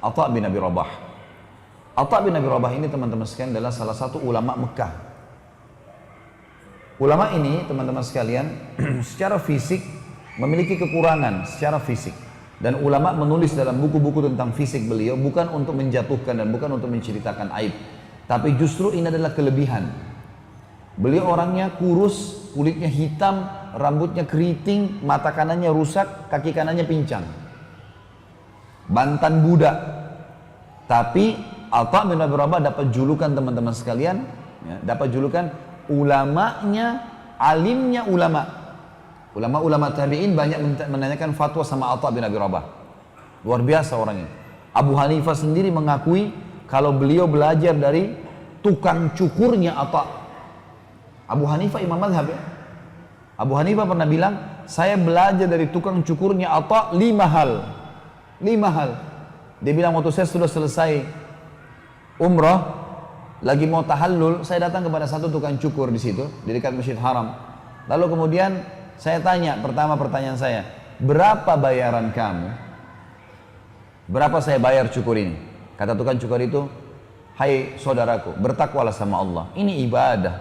Atha bin Abi Rabah. Atha bin Abi Rabah ini teman-teman sekalian adalah salah satu ulama Mekah. Ulama ini teman-teman sekalian secara fisik memiliki kekurangan secara fisik. Dan ulama menulis dalam buku-buku tentang fisik beliau bukan untuk menjatuhkan dan bukan untuk menceritakan aib. Tapi justru ini adalah kelebihan. Beliau orangnya kurus, kulitnya hitam, rambutnya keriting, mata kanannya rusak, kaki kanannya pincang. Mantan budak. Tapi Atha bin Abi Rabah dapat julukan teman-teman sekalian, ya, dapat julukan ulamanya, alimnya ulama. Ulama-ulama tabi'in banyak menanyakan fatwa sama Atha bin Abi Rabah. Luar biasa orangnya. Abu Hanifah sendiri mengakui kalau beliau belajar dari tukang cukurnya Atha. Abu Hanifah imam mazhab ya. Abu Hanifah pernah bilang, saya belajar dari tukang cukurnya Atha 5 hal. 5 hal. Dia bilang waktu saya sudah selesai umrah, lagi mau tahallul, saya datang kepada satu tukang cukur di situ, di dekat Masjid Haram. Lalu kemudian saya tanya, pertanyaan saya, berapa bayaran kamu? Berapa saya bayar cukur ini? Kata tukang cukur itu, hai saudaraku, bertakwalah sama Allah. Ini ibadah.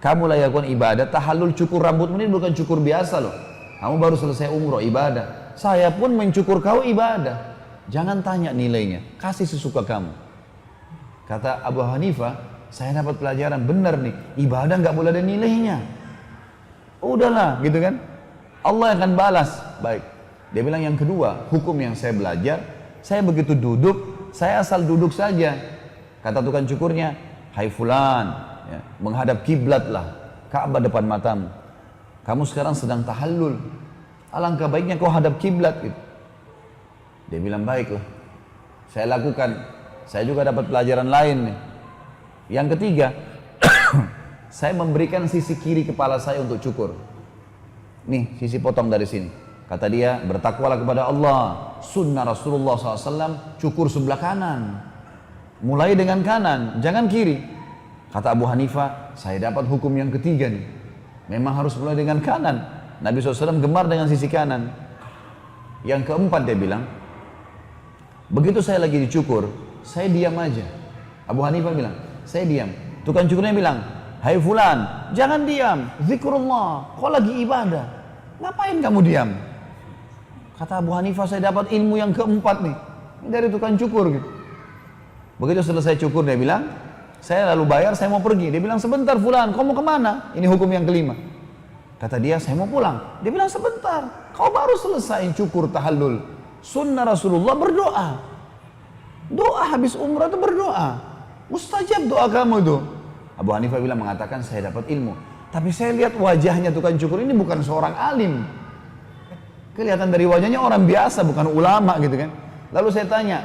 Kamu lakukan ibadah, tahallul cukur rambutmu ini bukan cukur biasa loh. Kamu baru selesai umroh, ibadah. Saya pun mencukur kau ibadah. Jangan tanya nilainya, kasih sesuka kamu. Kata Abu Hanifah, saya dapat pelajaran benar nih, ibadah nggak boleh ada nilainya. Udahlah, gitu kan? Allah akan balas. Baik. Dia bilang yang kedua, hukum yang saya belajar, saya begitu duduk, saya asal duduk saja. Kata tukang cukurnya, hai fulan, ya, menghadap kiblat lah, Ka'bah depan matamu. Kamu sekarang sedang tahallul. Alangkah baiknya kau hadap kiblat gitu. Dia bilang baiklah. Saya lakukan. Saya juga dapat pelajaran lain nih. Yang ketiga, saya memberikan sisi kiri kepala saya untuk cukur. Nih, sisi potong dari sini. Kata dia, bertakwalah kepada Allah. Sunnah Rasulullah SAW, cukur sebelah kanan. Mulai dengan kanan, jangan kiri. Kata Abu Hanifah, saya dapat hukum yang ketiga nih. Memang harus mulai dengan kanan. Nabi SAW gemar dengan sisi kanan. Yang keempat dia bilang, begitu saya lagi dicukur, saya diam aja. Abu Hanifah bilang, saya diam. Tukang cukurnya bilang, hai fulan, jangan diam, zikrullah, kau lagi ibadah, ngapain kamu diam? Kata Abu Hanifah, saya dapat ilmu yang keempat nih, ini dari tukang cukur gitu. Begitu selesai cukur dia bilang, saya lalu bayar, saya mau pergi. Dia bilang, sebentar fulan, kau mau kemana? Ini hukum yang kelima. Kata dia, saya mau pulang. Dia bilang, sebentar, kau baru selesai cukur tahallul. Sunnah Rasulullah berdoa. Doa habis umrah itu berdoa. Mustajab doa kamu itu. Abu Hanifah bilang mengatakan saya dapat ilmu. Tapi saya lihat wajahnya tukang cukur ini bukan seorang alim. Kelihatan dari wajahnya orang biasa, bukan ulama gitu kan. Lalu saya tanya,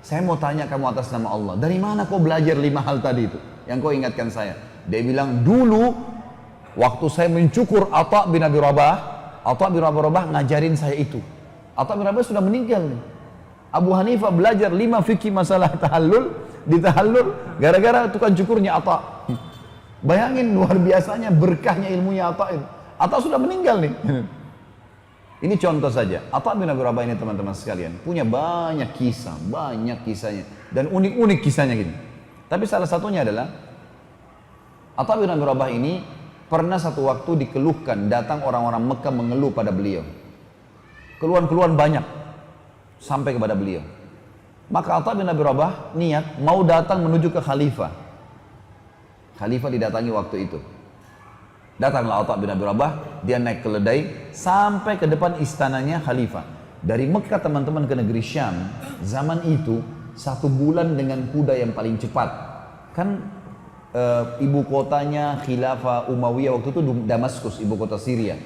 saya mau tanya kamu atas nama Allah, dari mana kau belajar 5 hal tadi itu yang kau ingatkan saya? Dia bilang, dulu waktu saya mencukur Atha bin Abi Rabah, Atha bin Abi Rabah ngajarin saya itu. Atha bin Abi Rabah sudah meninggal nih. Abu Hanifah belajar 5 fikih masalah tahallul, di tahallul gara-gara tukang cukurnya Atha. Bayangin luar biasanya berkahnya ilmunya Atha itu. Atha sudah meninggal nih. Ini contoh saja. Atha bin Abi Rabah ini teman-teman sekalian punya banyak kisah, banyak kisahnya dan unik-unik kisahnya gini. Tapi salah satunya adalah Atha bin Abi Rabah ini pernah satu waktu dikeluhkan, datang orang-orang Mekah mengeluh pada beliau. Keluhan-keluhan banyak sampai kepada beliau. Maka Atha bin Abi Rabah niat mau datang menuju ke khalifah. Khalifah didatangi waktu itu. Datanglah Atha bin Abi Rabah, dia naik keledai sampai ke depan istananya khalifah. Dari Mekah teman-teman ke negeri Syam, zaman itu 1 bulan dengan kuda yang paling cepat. Kan ibu kotanya Khilafah Umayyah waktu itu Damaskus, ibu kota Syria.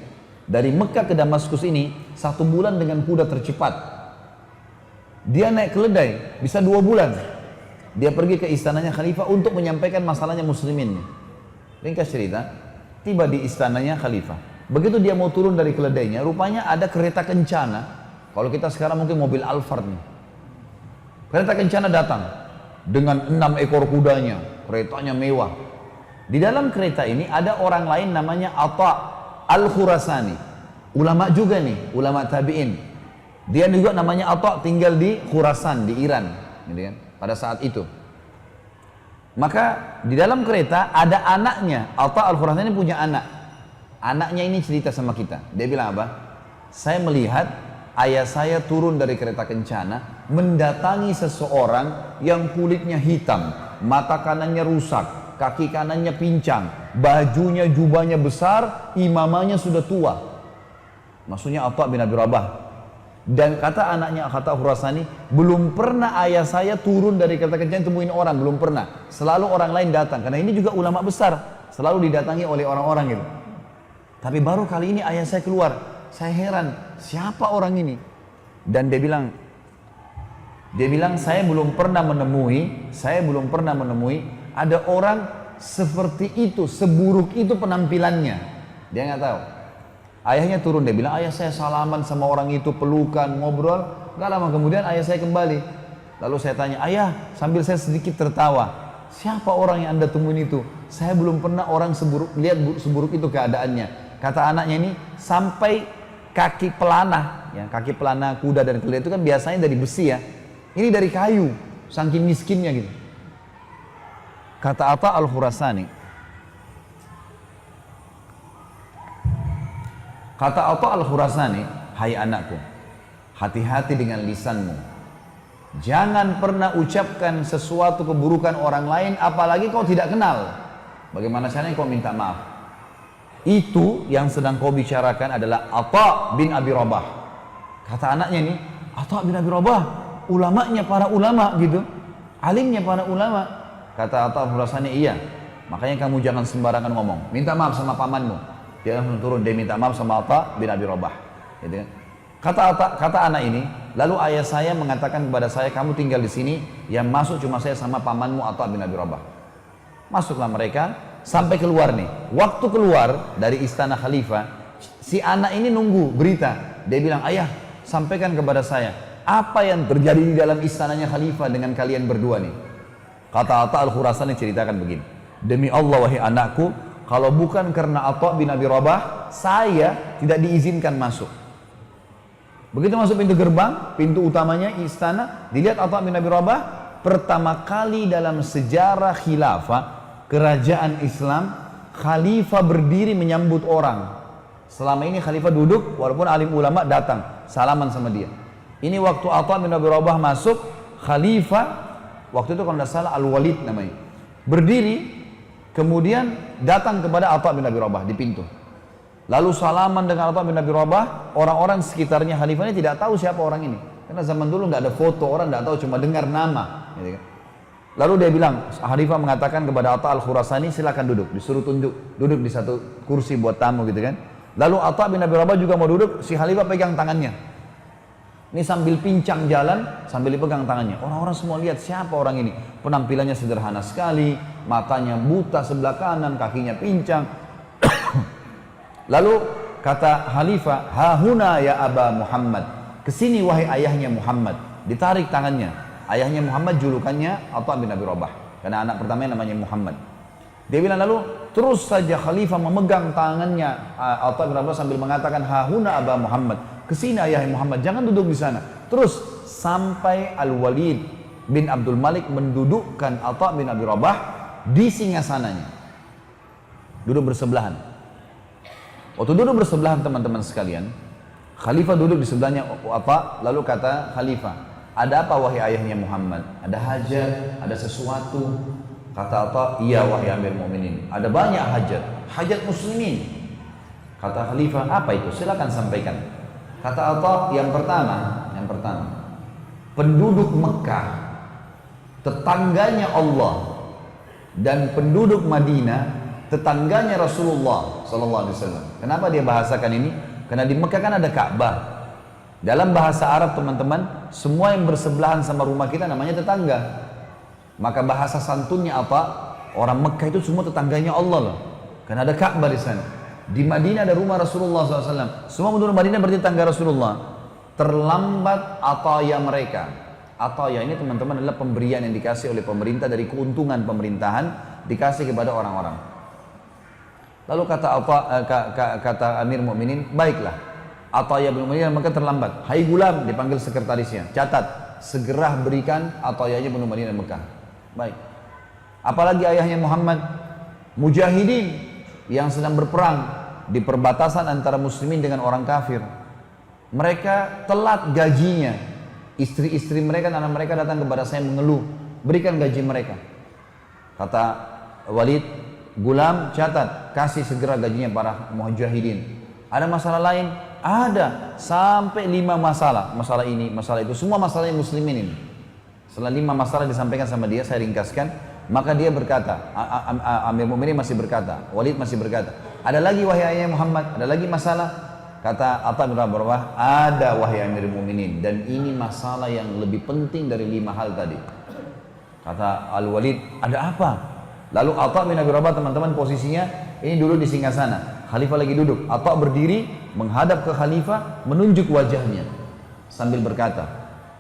Dari Mekah ke Damaskus ini 1 bulan dengan kuda tercepat. Dia naik keledai bisa 2 bulan. Dia pergi ke istananya khalifah untuk menyampaikan masalahnya muslimin. Ringkas cerita, tiba di istananya khalifah. Begitu dia mau turun dari keledainya, rupanya ada kereta kencana. Kalau kita sekarang mungkin mobil Alphard nih. Kereta kencana datang dengan 6 ekor kudanya, keretanya mewah. Di dalam kereta ini ada orang lain namanya Atha Al-Khurasani. Ulama juga nih, ulama tabi'in. Dia juga namanya Atha, tinggal di Khurasan, di Iran. gitu kan, pada saat itu. Maka di dalam kereta ada anaknya. Atha Al-Khurasani punya anak. Anaknya ini cerita sama kita. Dia bilang apa? Saya melihat ayah saya turun dari kereta kencana mendatangi seseorang yang kulitnya hitam, mata kanannya rusak, kaki kanannya pincang, bajunya jubahnya besar, imamahnya sudah tua. Maksudnya Atha bin Abi Rabah. Dan kata anaknya, kata Khurasani, belum pernah ayah saya turun dari kereta kencana temuin orang, belum pernah. Selalu orang lain datang, karena ini juga ulama besar, selalu didatangi oleh orang-orang gitu. Tapi baru kali ini ayah saya keluar, saya heran, siapa orang ini? Dan dia bilang saya belum pernah menemui ada orang seperti itu, seburuk itu penampilannya. Dia nggak tahu. Ayahnya turun, dia bilang, ayah saya salaman sama orang itu, pelukan, ngobrol. Gak lama kemudian ayah saya kembali. Lalu saya tanya, ayah, sambil saya sedikit tertawa, siapa orang yang anda temuin itu? Saya belum pernah orang seburuk itu keadaannya. Kata anaknya ini, sampai kaki pelana, ya, kaki pelana kuda dan keledai itu kan biasanya dari besi ya. Ini dari kayu, saking miskinnya gitu. Kata Atha Al-Khurasani, kata Atha Al-Khurasani, hai anakku, hati-hati dengan lisanmu. Jangan pernah ucapkan sesuatu keburukan orang lain, apalagi kau tidak kenal. Bagaimana caranya kau minta maaf? Itu yang sedang kau bicarakan adalah Atha bin Abi Rabah. Kata anaknya ini, Atha bin Abi Rabah, ulamanya para ulama gitu, alimnya para ulama. Kata Atha Al-Khurasani, iya. Makanya kamu jangan sembarangan ngomong. Minta maaf sama pamanmu. Dia langsung turun, dia minta maaf sama Atha bin Abi Rabah. Gitu kan? Kata anak ini, lalu ayah saya mengatakan kepada saya, kamu tinggal di sini, yang masuk cuma saya sama pamanmu Atha bin Abi Rabah. Masuklah mereka, sampai keluar nih. Waktu keluar dari istana khalifah, si anak ini nunggu berita. Dia bilang, ayah, sampaikan kepada saya, apa yang terjadi di dalam istananya khalifah dengan kalian berdua nih? Kata Atha Al-Khurasani ceritakan begini, demi Allah wahai anakku, kalau bukan karena Atha bin Abi Rabah, saya tidak diizinkan masuk. Begitu masuk pintu gerbang, pintu utamanya istana, dilihat Atha bin Abi Rabah, pertama kali dalam sejarah khilafah, kerajaan Islam, khalifah berdiri menyambut orang. Selama ini khalifah duduk, walaupun alim ulama datang, salaman sama dia. Ini waktu Atha bin Abi Rabah masuk, khalifah, waktu itu kalau tidak salah Al-Walid namanya, berdiri, kemudian datang kepada Atha bin Abi Rabah di pintu. Lalu salaman dengan Atha bin Abi Rabah. Orang-orang sekitarnya khalifah ini tidak tahu siapa orang ini. Karena zaman dulu nggak ada foto, orang nggak tahu, cuma dengar nama. Gitu kan. Lalu dia bilang, khalifah mengatakan kepada Atha Al-Khurasani, silakan duduk. Disuruh duduk di satu kursi buat tamu gitu kan. Lalu Atha bin Abi Rabah juga mau duduk, si khalifah pegang tangannya. Ini sambil pincang jalan, sambil dipegang tangannya. Orang-orang semua lihat siapa orang ini. Penampilannya sederhana sekali, matanya buta sebelah kanan, kakinya pincang. Lalu kata khalifah, hahuna ya Aba Muhammad, kesini wahai ayahnya Muhammad. Ditarik tangannya. Ayahnya Muhammad julukannya Atha bin Abi Rabah, karena anak pertamanya namanya Muhammad. Dia bilang lalu terus saja khalifah memegang tangannya Atha bin Abi Rabah sambil mengatakan, hahuna Aba Muhammad, kesini ayah Muhammad, jangan duduk di sana. Terus sampai Al-Walid bin Abdul Malik mendudukkan Atha bin Abi Rabah di singgasananya. Duduk bersebelahan. Waktu duduk bersebelahan teman-teman sekalian, khalifah duduk di sebelahnya Atha, lalu kata khalifah, ada apa wahai ayahnya Muhammad? Ada hajat, ada sesuatu? Kata Atha, iya wahai Amir Mu'minin, ada banyak hajat muslimin. Kata khalifah, apa itu? Silakan sampaikan. Kata Atha, yang pertama, penduduk Mekah, tetangganya Allah, dan penduduk Madinah, tetangganya Rasulullah Sallallahu Alaihi Wasallam. Kenapa dia bahasakan ini? Karena di Mekah kan ada Ka'bah. Dalam bahasa Arab teman-teman, semua yang bersebelahan sama rumah kita namanya tetangga. Maka bahasa santunnya apa? Orang Mekah itu semua tetangganya Allah loh. Karena ada Ka'bah di sana. Di Madinah ada rumah Rasulullah SAW. Semua penduduk Madinah berarti tetangga Rasulullah. Terlambat ataya mereka. Ataya ini teman-teman adalah pemberian yang dikasih oleh pemerintah dari keuntungan pemerintahan, dikasih kepada orang-orang. Lalu kata Amir Mu'minin, baiklah. Ataya bin Umayyah maka terlambat. Hai gulam, dipanggil sekretarisnya. Catat, segera berikan atayanya penuh Madinah dan Mekah. Baik. Apalagi ayahnya Muhammad, mujahidin yang sedang berperang di perbatasan antara muslimin dengan orang kafir. Mereka telat gajinya. Istri-istri mereka dan anak mereka datang kepada saya mengeluh, berikan gaji mereka. Kata Walid, Gulam, catat, kasih segera gajinya para mujahidin. Ada masalah lain? Ada, sampai 5 masalah. Masalah ini, masalah itu, semua masalahnya muslimin ini. Setelah 5 masalah disampaikan sama dia, saya ringkaskan. Maka dia berkata, Amir Mu'minin masih berkata, Walid masih berkata, ada lagi wahai ayah Muhammad, ada lagi masalah? Kata Atha bin Rabah, ada wahai Amir Mu'minin, dan ini masalah yang lebih penting dari 5 hal tadi. Kata Al-Walid, ada apa? Lalu Atha bin Rabah, teman-teman, posisinya ini dulu di singgasana, khalifah lagi duduk. Atha berdiri menghadap ke khalifah, menunjuk wajahnya sambil berkata,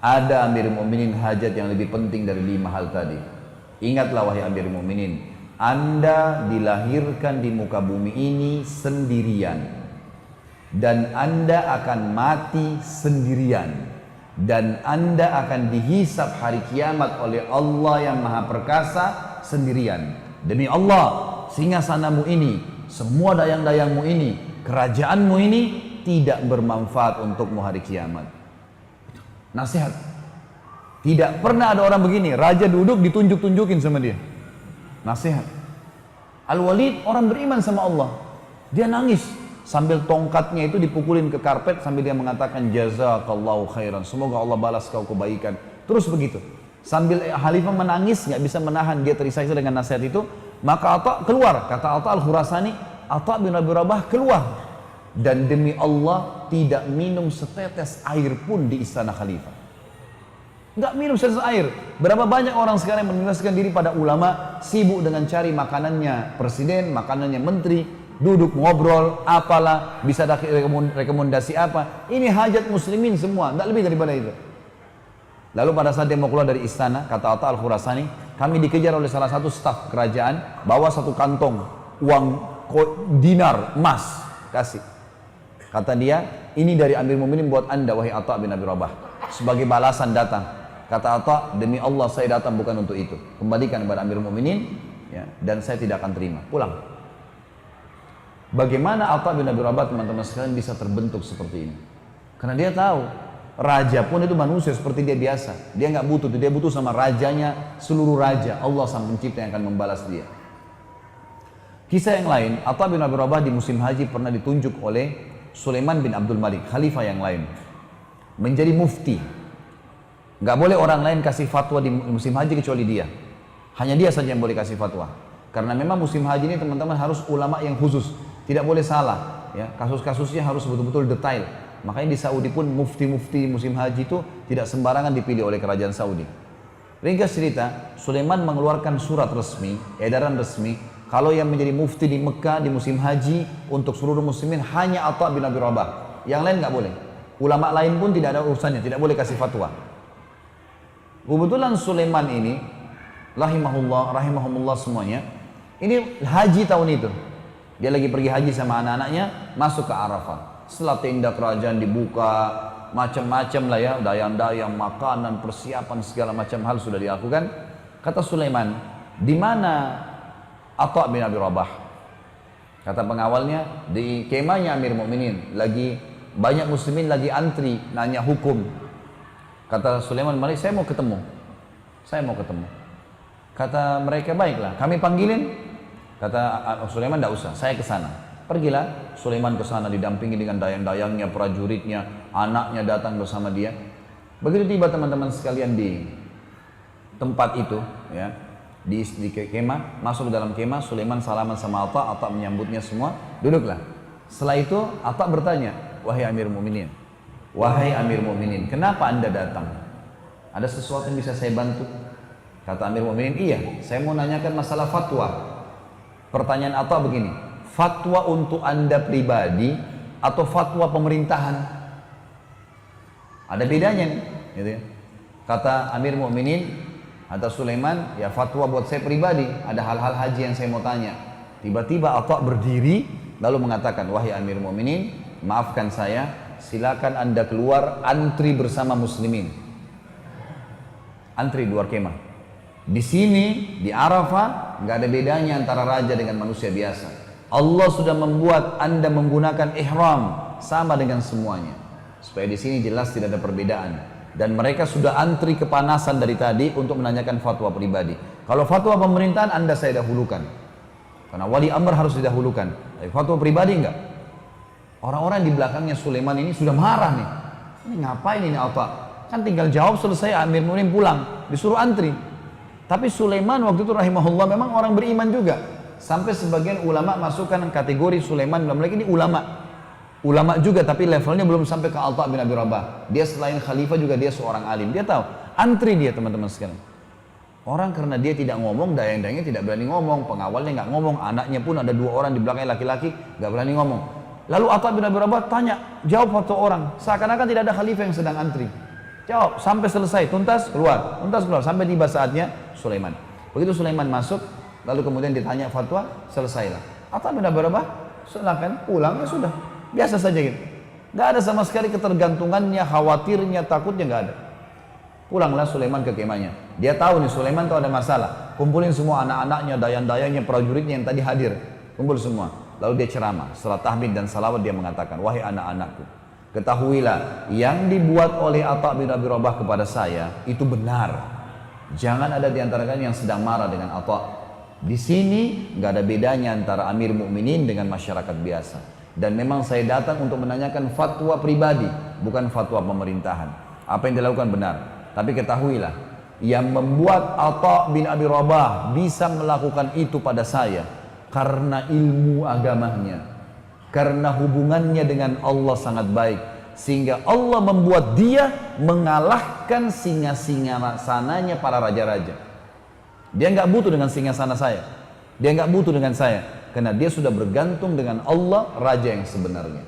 ada Amir Mu'minin hajat yang lebih penting dari 5 hal tadi. Ingatlah wahai Amir Mu'minin, Anda dilahirkan di muka bumi ini sendirian, dan Anda akan mati sendirian, dan Anda akan dihisab hari kiamat oleh Allah yang Maha Perkasa sendirian. Demi Allah, singgasanamu ini, semua dayang-dayangmu ini, kerajaanmu ini tidak bermanfaat untukmu hari kiamat. Nasihat. Tidak pernah ada orang begini, raja duduk ditunjuk-tunjukin sama dia. Nasihat. Al-Walid orang beriman sama Allah. Dia nangis sambil tongkatnya itu dipukulin ke karpet sambil dia mengatakan jazakallahu khairan, semoga Allah balas kau kebaikan. Terus begitu. Sambil khalifah menangis, nggak bisa menahan, dia terisak dengan nasihat itu. Maka Atha keluar, kata Atha Al-Khurasani, Atha bin Abi Rabah keluar. Dan demi Allah tidak minum setetes air pun di istana khalifah. Nggak minum setetes air. Berapa banyak orang sekarang yang menjelaskan diri pada ulama, sibuk dengan cari makanannya presiden, makanannya menteri, duduk ngobrol, apalah, bisa rekomendasi apa. Ini hajat muslimin semua, nggak lebih daripada itu. Lalu pada saat dia mau keluar dari istana, kata Atha Al-Khurasani, kami dikejar oleh salah satu staf kerajaan, bawa satu kantong uang dinar emas, kasih. Kata dia, ini dari Amir Mu'minin buat anda wahai Atha bin Abi Rabah. Sebagai balasan datang. Kata Atha, demi Allah saya datang bukan untuk itu. Kembalikan kepada Amir Mu'minin, ya, dan saya tidak akan terima. Pulang. Bagaimana Atha bin Abi Rabah, teman-teman sekalian, bisa terbentuk seperti ini? Karena dia tahu, raja pun itu manusia seperti dia biasa. Dia nggak butuh, dia butuh sama rajanya, seluruh raja. Allah sang pencipta yang akan membalas dia. Kisah yang lain, Atha bin Abi Rabah di musim haji pernah ditunjuk oleh Sulaiman bin Abdul Malik, khalifah yang lain, menjadi mufti. Nggak boleh orang lain kasih fatwa di musim haji kecuali dia. Hanya dia saja yang boleh kasih fatwa. Karena memang musim haji ini teman-teman harus ulama yang khusus, tidak boleh salah. Ya, kasus-kasusnya harus betul-betul detail. Makanya di Saudi pun mufti-mufti musim haji itu tidak sembarangan dipilih oleh kerajaan Saudi. Ringkas cerita, Sulaiman mengeluarkan surat resmi, edaran resmi, kalau yang menjadi mufti di Mekah di musim haji untuk seluruh muslimin hanya Atha bin Abi Rabah. Yang lain nggak boleh. Ulama lain pun tidak ada urusannya, tidak boleh kasih fatwa. Kebetulan Sulaiman ini, rahimahullah semuanya, ini haji tahun itu. Dia lagi pergi haji sama anak-anaknya, masuk ke Arafah. Setelah tenda kerajaan dibuka, macam-macam lah ya, dayang-dayang, makanan, persiapan, segala macam hal sudah dilakukan. Kata Sulaiman, di mana Atha bin Abi Rabah? Kata pengawalnya, di kemahnya Amir Mu'minin. Lagi banyak muslimin lagi antri, nanya hukum. Kata Sulaiman, mari saya mau ketemu. Saya mau ketemu. Kata mereka, baiklah, kami panggilin. Kata Sulaiman, tidak usah, saya ke sana. Pergilah Sulaiman ke sana didampingi dengan dayang-dayangnya, prajuritnya, anaknya datang bersama dia. Begitu tiba teman-teman sekalian di tempat itu, ya, di kemah, masuk ke dalam kemah, Sulaiman salaman sama Atha, Atha menyambutnya semua, duduklah. Setelah itu Atha bertanya, wahai Amir Mu'minin, wahai Amir Mu'minin, kenapa anda datang? Ada sesuatu yang bisa saya bantu? Kata Amir Mu'minin, iya, saya mau nanyakan masalah fatwa. Pertanyaan Atha begini, fatwa untuk anda pribadi atau fatwa pemerintahan? Ada bedanya nih, gitu ya. Kata Amir Mu'minin, kata Sulaiman, ya fatwa buat saya pribadi, ada hal-hal haji yang saya mau tanya. Tiba-tiba Atha berdiri lalu mengatakan, wahai Amir Mu'minin, maafkan saya, silakan anda keluar antri bersama muslimin. antri di luar kemah. Di sini, di Arafah, nggak ada bedanya antara raja dengan manusia biasa. Allah sudah membuat Anda menggunakan ihram sama dengan semuanya. Supaya di sini jelas tidak ada perbedaan. Dan mereka sudah antri kepanasan dari tadi untuk menanyakan fatwa pribadi. Kalau fatwa pemerintahan Anda saya dahulukan. Karena wali amr harus didahulukan. Tapi fatwa pribadi enggak. Orang-orang di belakangnya Sulaiman ini sudah marah nih. Ini ngapain ini Alta? Kan tinggal jawab selesai, Amir Mu'minin pulang. Disuruh antri. Tapi Sulaiman waktu itu rahimahullah memang orang beriman juga. Sampai sebagian ulama masukkan kategori Sulaiman dalam lagi ini ulama. Ulama juga tapi levelnya belum sampai ke Alta bin Abi Rabah. Dia selain khalifah juga dia seorang alim. Dia tahu, antri dia teman-teman sekalian. Orang karena dia tidak ngomong, dayang-dayangnya tidak berani ngomong, pengawalnya nggak ngomong, anaknya pun ada 2 orang di belakangnya laki-laki nggak berani ngomong. Lalu Alta bin Abi Rabah tanya, jawab fatwa orang, seakan-akan tidak ada khalifah yang sedang antri. Jawab sampai selesai, tuntas keluar, sampai tiba saatnya Sulaiman. Begitu Sulaiman masuk, lalu kemudian ditanya fatwa, selesailah. Alta bin Abi Rabah silakan pulang, ya sudah, biasa saja gitu. Nggak ada sama sekali ketergantungannya, khawatirnya, takutnya nggak ada. Pulanglah Sulaiman ke kemahnya. Dia tahu nih Sulaiman tuh ada masalah. Kumpulin semua anak-anaknya, dayang-dayangnya, prajuritnya yang tadi hadir. Kumpul semua. Lalu dia ceramah. Setelah tahmid dan salawat dia mengatakan, wahai anak-anakku, ketahuilah yang dibuat oleh Atha bin Abi Rabah kepada saya itu benar. Jangan ada di antara kalian yang sedang marah dengan Atha. Di sini nggak ada bedanya antara Amir Mukminin dengan masyarakat biasa. Dan memang saya datang untuk menanyakan fatwa pribadi, bukan fatwa pemerintahan. Apa yang dilakukan benar. Tapi ketahuilah, yang membuat Atha bin Abi Rabah bisa melakukan itu pada saya karena ilmu agamanya, karena hubungannya dengan Allah sangat baik, sehingga Allah membuat dia mengalahkan singa-singa sananya para raja-raja. Dia nggak butuh dengan singasana saya, dia nggak butuh dengan saya, karena dia sudah bergantung dengan Allah, raja yang sebenarnya.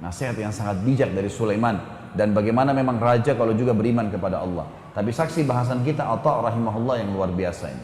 Nasihat yang sangat bijak dari Sulaiman. Dan bagaimana memang raja kalau juga beriman kepada Allah. Tapi saksi bahasan kita Atha rahimahullah yang luar biasa ini.